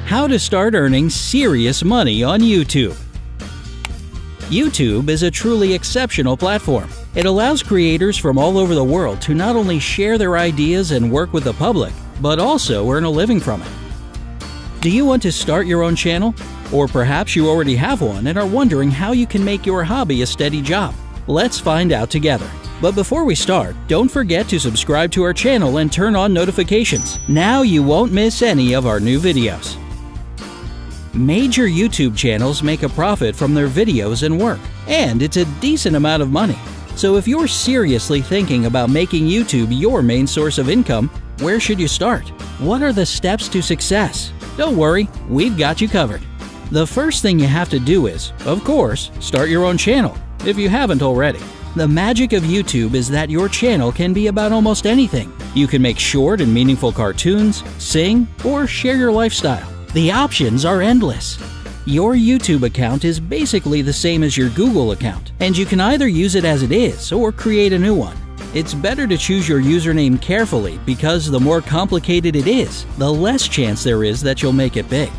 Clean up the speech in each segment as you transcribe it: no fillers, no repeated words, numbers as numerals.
How to start earning serious money on YouTube. YouTube is a truly exceptional platform. It allows creators from all over the world to not only share their ideas and work with the public, but also earn a living from it. Do you want to start your own channel? Or perhaps you already have one and are wondering how you can make your hobby a steady job? Let's find out together. But before we start, don't forget to subscribe to our channel and turn on notifications. Now you won't miss any of our new videos. Major YouTube channels make a profit from their videos and work, and it's a decent amount of money. So if you're seriously thinking about making YouTube your main source of income, where should you start? What are the steps to success? Don't worry, we've got you covered. The first thing you have to do is, of course, start your own channel, if you haven't already. The magic of YouTube is that your channel can be about almost anything. You can make short and meaningful cartoons, sing, or share your lifestyle. The options are endless. Your YouTube account is basically the same as your Google account, and you can either use it as it is or create a new one. It's better to choose your username carefully because the more complicated it is, the less chance there is that you'll make it big.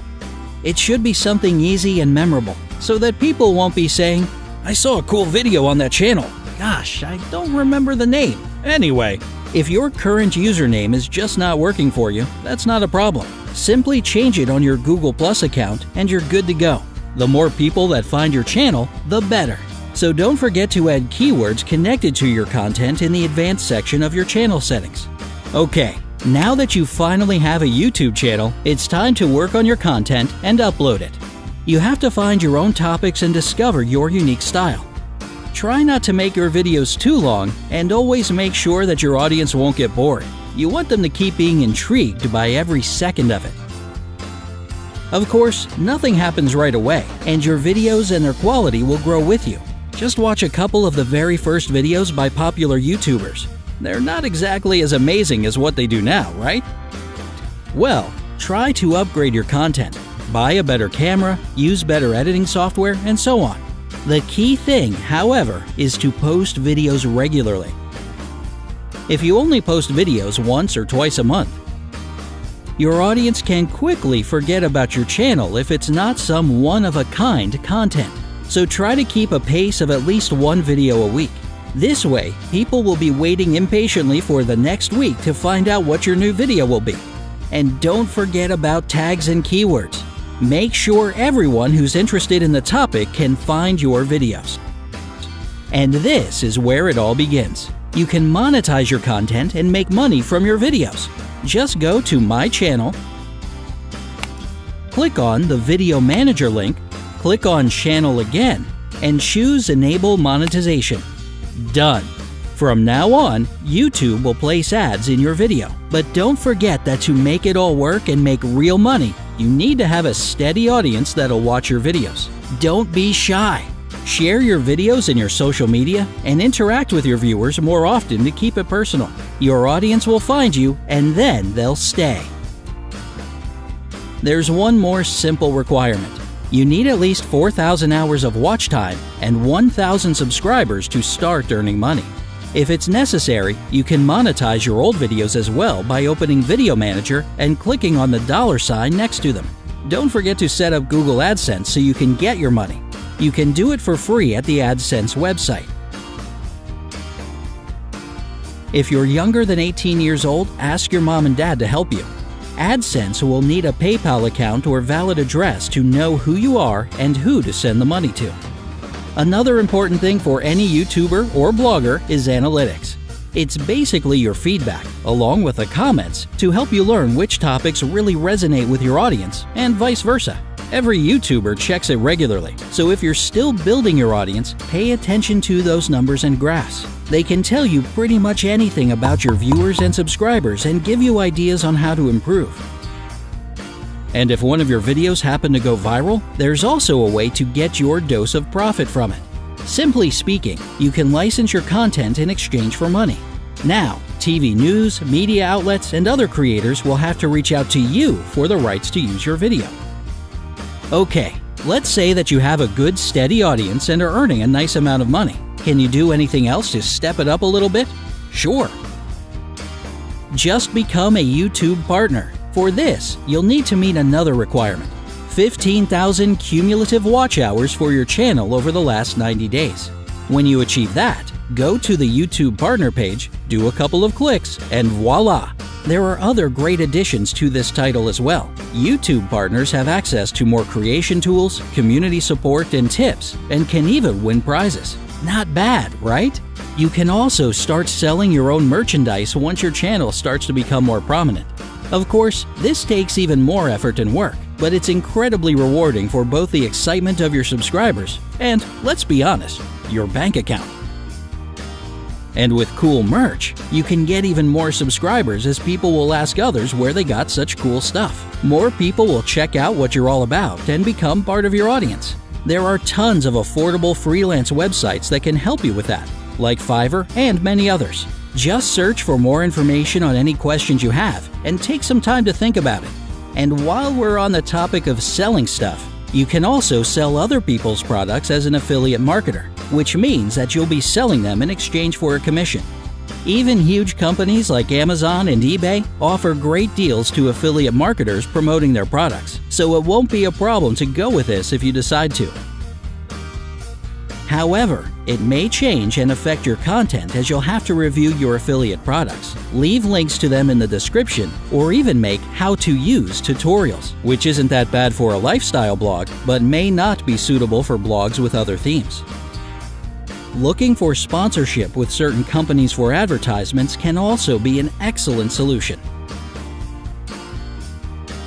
It should be something easy and memorable, so that people won't be saying, "I saw a cool video on that channel. Gosh, I don't remember the name." Anyway, if your current username is just not working for you, that's not a problem. Simply change it on your Google Plus account and you're good to go. The more people that find your channel, the better. So don't forget to add keywords connected to your content in the advanced section of your channel settings. Okay, now that you finally have a YouTube channel, it's time to work on your content and upload it. You have to find your own topics and discover your unique style. Try not to make your videos too long, and always make sure that your audience won't get bored. You want them to keep being intrigued by every second of it. Of course, nothing happens right away, and your videos and their quality will grow with you. Just watch a couple of the very first videos by popular YouTubers. They're not exactly as amazing as what they do now, right? Well, try to upgrade your content. Buy a better camera, use better editing software, and so on. The key thing, however, is to post videos regularly. If you only post videos once or twice a month, your audience can quickly forget about your channel if it's not some one-of-a-kind content. So try to keep a pace of at least one video a week. This way, people will be waiting impatiently for the next week to find out what your new video will be. And don't forget about tags and keywords. Make sure everyone who's interested in the topic can find your videos. And this is where it all begins. You can monetize your content and make money from your videos. Just go to My Channel, click on the Video Manager link, click on Channel again, and choose Enable Monetization. Done. From now on, YouTube will place ads in your video. But don't forget that to make it all work and make real money, you need to have a steady audience that'll watch your videos. Don't be shy. Share your videos in your social media and interact with your viewers more often to keep it personal. Your audience will find you and then they'll stay. There's one more simple requirement. You need at least 4,000 hours of watch time and 1,000 subscribers to start earning money. If it's necessary, you can monetize your old videos as well by opening Video Manager and clicking on the $sign next to them. Don't forget to set up Google Adsense so you can get your money. You can do it for free at the AdSense website. If you're younger than 18 years old, ask your mom and dad to help you. AdSense will need a PayPal account or valid address to know who you are and who to send the money to. Another important thing for any YouTuber or blogger is analytics. It's basically your feedback, along with the comments, to help you learn which topics really resonate with your audience, and vice versa. Every YouTuber checks it regularly, so if you're still building your audience, pay attention to those numbers and graphs. They can tell you pretty much anything about your viewers and subscribers and give you ideas on how to improve. And if one of your videos happen to go viral, there's also a way to get your dose of profit from it. Simply speaking, you can license your content in exchange for money. Now, TV news, media outlets, and other creators will have to reach out to you for the rights to use your video. Okay, let's say that you have a good, steady audience and are earning a nice amount of money. Can you do anything else to step it up a little bit? Sure. Just become a YouTube partner. For this, you'll need to meet another requirement: 15,000 cumulative watch hours for your channel over the last 90 days. When you achieve that, go to the YouTube partner page, do a couple of clicks, and voila! There are other great additions to this title as well. YouTube partners have access to more creation tools, community support, and tips, and can even win prizes. Not bad, right? You can also start selling your own merchandise once your channel starts to become more prominent. Of course, this takes even more effort and work, but it's incredibly rewarding for both the excitement of your subscribers and, let's be honest, your bank account. And with cool merch, you can get even more subscribers as people will ask others where they got such cool stuff. More people will check out what you're all about and become part of your audience. There are tons of affordable freelance websites that can help you with that, like Fiverr and many others. Just search for more information on any questions you have and take some time to think about it. And while we're on the topic of selling stuff, you can also sell other people's products as an affiliate marketer, which means that you'll be selling them in exchange for a commission. Even huge companies like Amazon and eBay offer great deals to affiliate marketers promoting their products, so it won't be a problem to go with this if you decide to. However, it may change and affect your content as you'll have to review your affiliate products, leave links to them in the description, or even make how-to-use tutorials, which isn't that bad for a lifestyle blog, but may not be suitable for blogs with other themes. Looking for sponsorship with certain companies for advertisements can also be an excellent solution.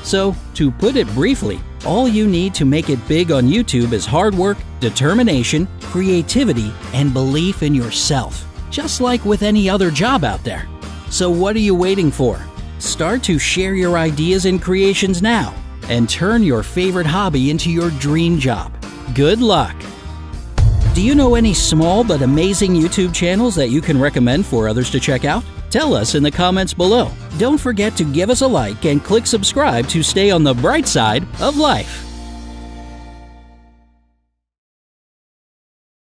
So, to put it briefly, all you need to make it big on YouTube is hard work, determination, creativity, and belief in yourself, just like with any other job out there. So what are you waiting for? Start to share your ideas and creations now, and turn your favorite hobby into your dream job. Good luck! Do you know any small but amazing YouTube channels that you can recommend for others to check out? Tell us in the comments below. Don't forget to give us a like and click subscribe to stay on the bright side of life.